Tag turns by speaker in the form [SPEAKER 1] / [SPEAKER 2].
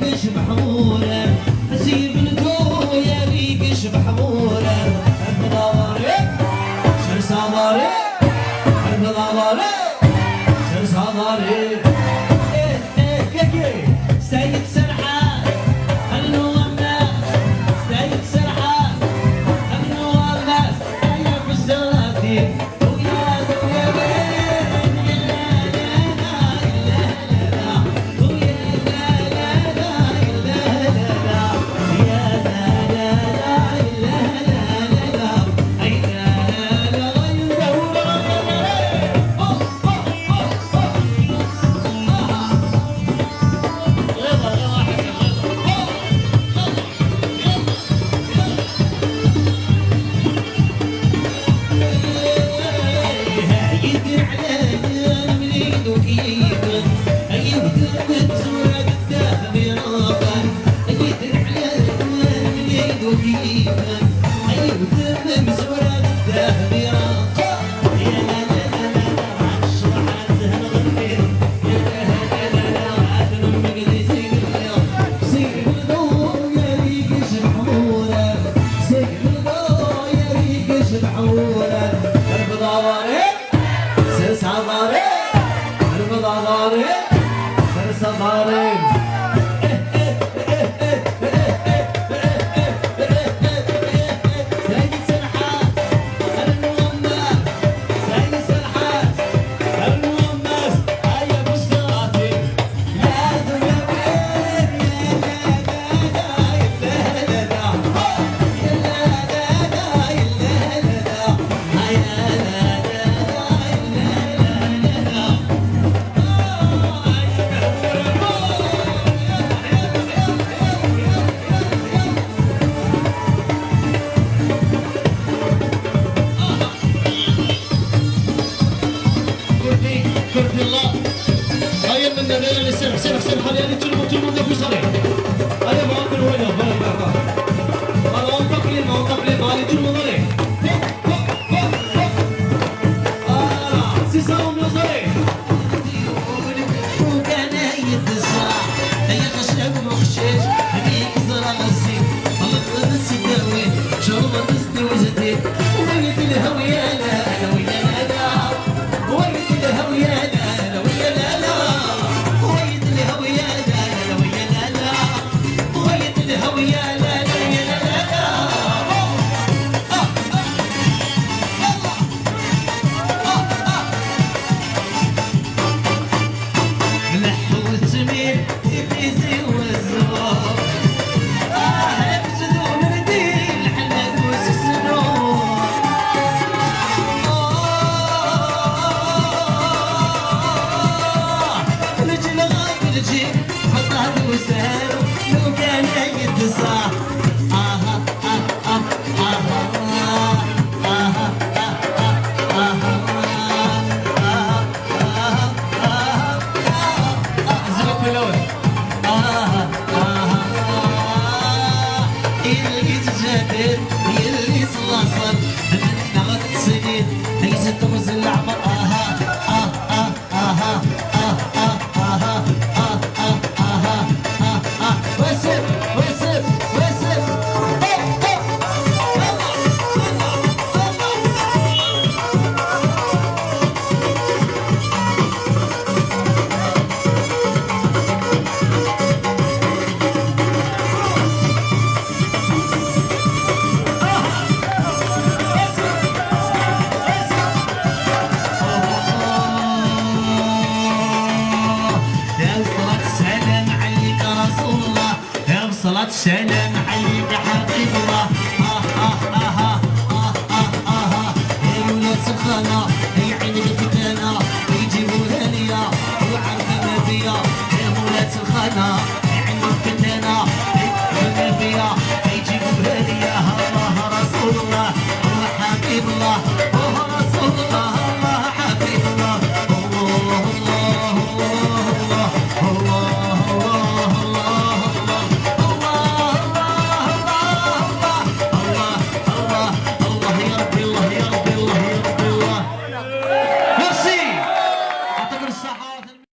[SPEAKER 1] ريقش بحموله سيب القوية ريقش بحموله البضاضاري سرساضاري البضاضاري سرساضاري سيد سرحان النوامات سيد سرحان النوامات يا فزاتي سرح خليني تلمو ده في صريح انا ما اكل ولا بلا انا انطق لي مالي تلمو ضريح سيساوم يا صريح وكان يتصاع هي خشب مخشش هذيك زرع غسيل الله تسداوي شرب تستوي زديد وقت الهوية انا ويا انا وقت الهوية انا ويا انا سلام عليك حبيب الله يا ولاد سخانة